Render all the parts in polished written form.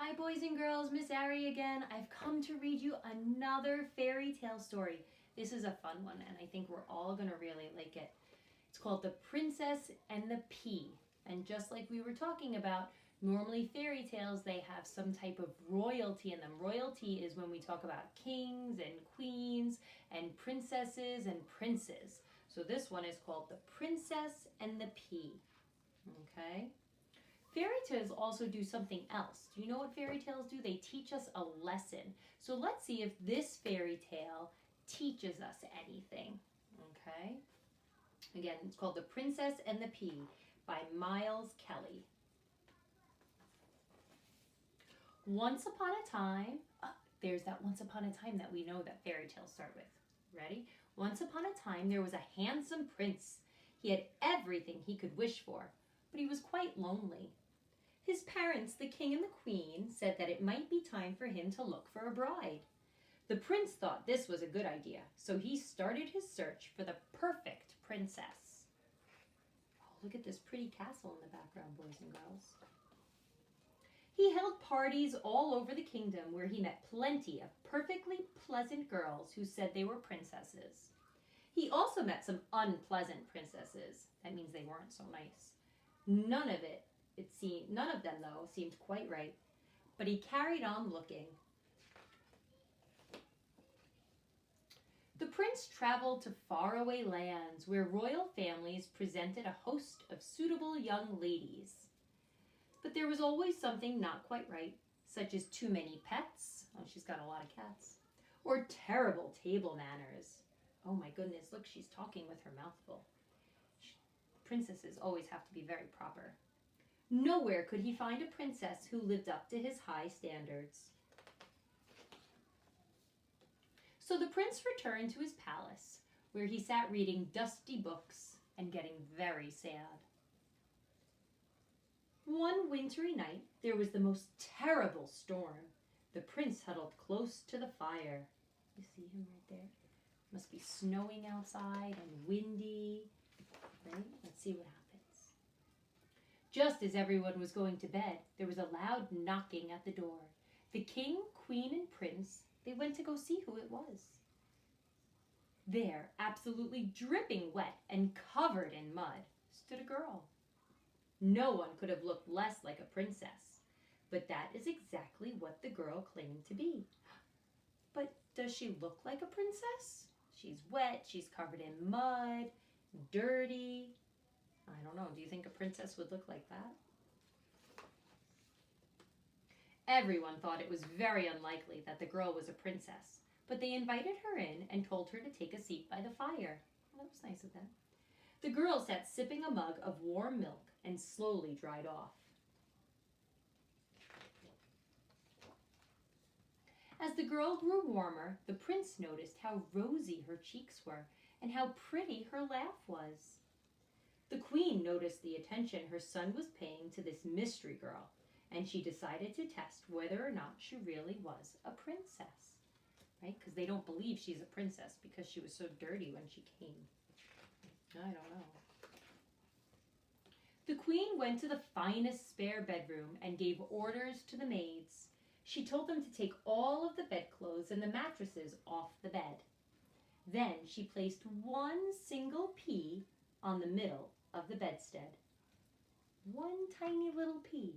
Hi boys and girls, Miss Ari again. I've come to read you another fairy tale story. This is a fun one and I think we're all going to really like it. It's called The Princess and the Pea. And just like we were talking about, normally fairy tales, they have some type of royalty in them. Royalty is when we talk about kings and queens and princesses and princes. So this one is called The Princess and the Pea. Okay? Fairy tales also do something else. Do you know what fairy tales do? They teach us a lesson. So let's see if this fairy tale teaches us anything. Okay? Again, it's called The Princess and the Pea by Miles Kelly. Once upon a time, there's that once upon a time that we know that fairy tales start with. Ready? Once upon a time, there was a handsome prince. He had everything he could wish for, but he was quite lonely. His parents, the king and the queen, said that it might be time for him to look for a bride. The prince thought this was a good idea, so he started his search for the perfect princess. Oh, look at this pretty castle in the background, boys and girls. He held parties all over the kingdom where he met plenty of perfectly pleasant girls who said they were princesses. He also met some unpleasant princesses. That means they weren't so nice. None of them, though, seemed quite right, but he carried on looking. The prince traveled to faraway lands where royal families presented a host of suitable young ladies. But there was always something not quite right, such as too many pets. Oh, she's got a lot of cats. Or terrible table manners. Oh my goodness, look, she's talking with her mouth full. Princesses always have to be very proper. Nowhere could he find a princess who lived up to his high standards. So the prince returned to his palace, where he sat reading dusty books and getting very sad. One wintry night, there was the most terrible storm. The prince huddled close to the fire. You see him right there? Must be snowing outside and windy. Right? Let's see what happens. Just as everyone was going to bed, there was a loud knocking at the door. The king, queen, and prince, they went to go see who it was. There, absolutely dripping wet and covered in mud, stood a girl. No one could have looked less like a princess, but that is exactly what the girl claimed to be. But does she look like a princess? She's wet, she's covered in mud, dirty. I don't know, do you think a princess would look like that? Everyone thought it was very unlikely that the girl was a princess, but they invited her in and told her to take a seat by the fire. Well, that was nice of them. The girl sat sipping a mug of warm milk and slowly dried off. As the girl grew warmer, the prince noticed how rosy her cheeks were and how pretty her laugh was. The queen noticed the attention her son was paying to this mystery girl, and she decided to test whether or not she really was a princess. Right? Because they don't believe she's a princess because she was so dirty when she came. I don't know. The queen went to the finest spare bedroom and gave orders to the maids. She told them to take all of the bedclothes and the mattresses off the bed. Then she placed one single pea on the middle of the bedstead. One tiny little pea,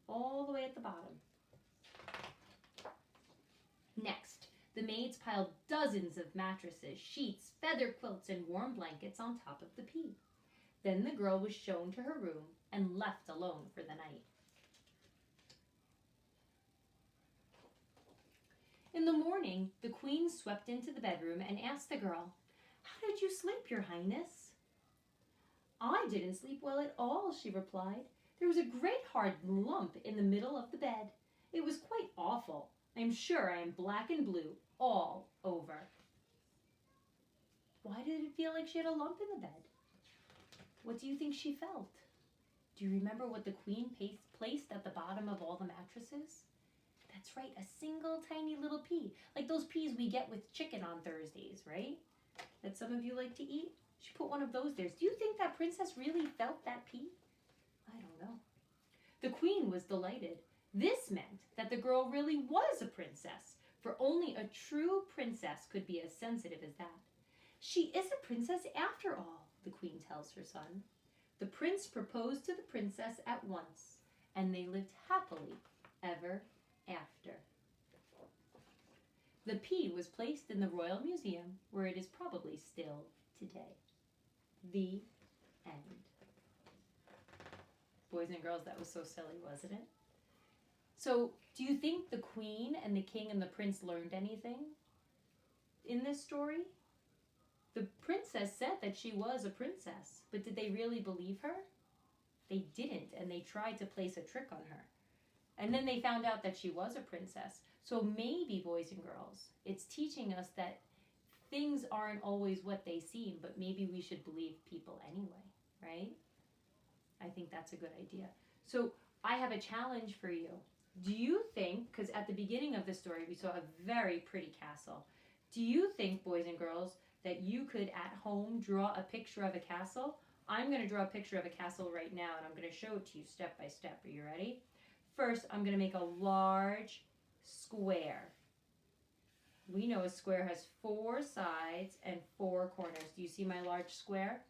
all the way at the bottom. Next, the maids piled dozens of mattresses, sheets, feather quilts, and warm blankets on top of the pea. Then the girl was shown to her room and left alone for the night. In the morning, the queen swept into the bedroom and asked the girl, "How did you sleep, Your Highness?" "I didn't sleep well at all," she replied. "There was a great hard lump in the middle of the bed. It was quite awful. I am sure I am black and blue all over." Why did it feel like she had a lump in the bed? What do you think she felt? Do you remember what the queen placed at the bottom of all the mattresses? That's right, a single tiny little pea. Like those peas we get with chicken on Thursdays, right? That some of you like to eat. She put one of those there. Do you think that princess really felt that pea? I don't know. The queen was delighted. This meant that the girl really was a princess, for only a true princess could be as sensitive as that. She is a princess after all, the queen tells her son. The prince proposed to the princess at once, and they lived happily ever after. The pea was placed in the Royal Museum, where it is probably still today. The end. Boys and girls, that was so silly, wasn't it? So, do you think the queen and the king and the prince learned anything in this story? The princess said that she was a princess, but did they really believe her? They didn't, and they tried to place a trick on her. And then they found out that she was a princess. So maybe, boys and girls, it's teaching us that things aren't always what they seem, but maybe we should believe people anyway, right? I think that's a good idea. So I have a challenge for you. Do you think, because at the beginning of the story we saw a very pretty castle, do you think, boys and girls, that you could at home draw a picture of a castle? I'm going to draw a picture of a castle right now, and I'm going to show it to you step by step. Are you ready? First, I'm going to make a large square. We know a square has 4 sides and 4 corners. Do you see my large square?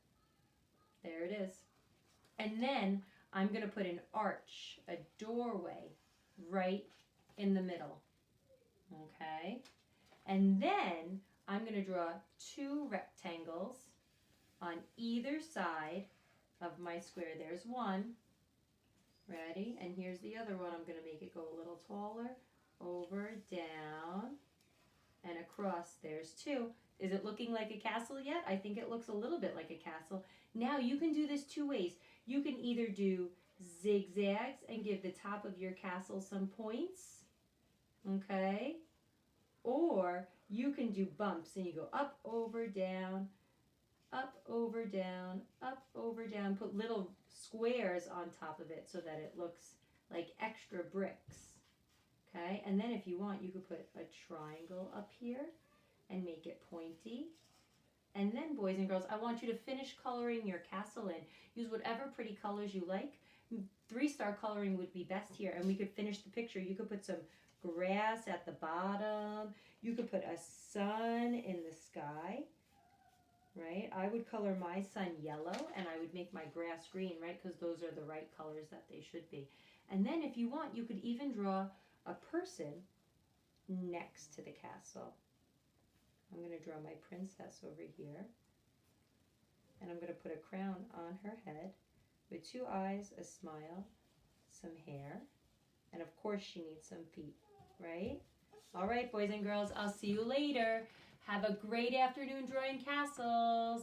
There it is. And then I'm going to put an arch, a doorway, right in the middle. Okay? And then I'm going to draw 2 rectangles on either side of my square. There's one. Ready? And here's the other one. I'm going to make it go a little taller. Over, down, and across. There's 2. Is it looking like a castle yet? I think it looks a little bit like a castle. Now you can do this 2 ways. You can either do zigzags and give the top of your castle some points. Okay? Or you can do bumps and you go up, over, down, up, over, down, up, over, down. Put little squares on top of it so that it looks like extra bricks. Okay? And then if you want, you could put a triangle up here and make it pointy. And then, boys and girls, I want you to finish coloring your castle in. Use whatever pretty colors you like. 3-star coloring would be best here, and we could finish the picture. You could put some grass at the bottom. You could put a sun in the sky, right? I would color my sun yellow, and I would make my grass green, right? Because those are the right colors that they should be. And then if you want, you could even draw a person next to the castle. I'm going to draw my princess over here, and I'm going to put a crown on her head with 2 eyes, a smile, some hair, and of course she needs some feet, right? All right, boys and girls, I'll see you later. Have a great afternoon drawing castles.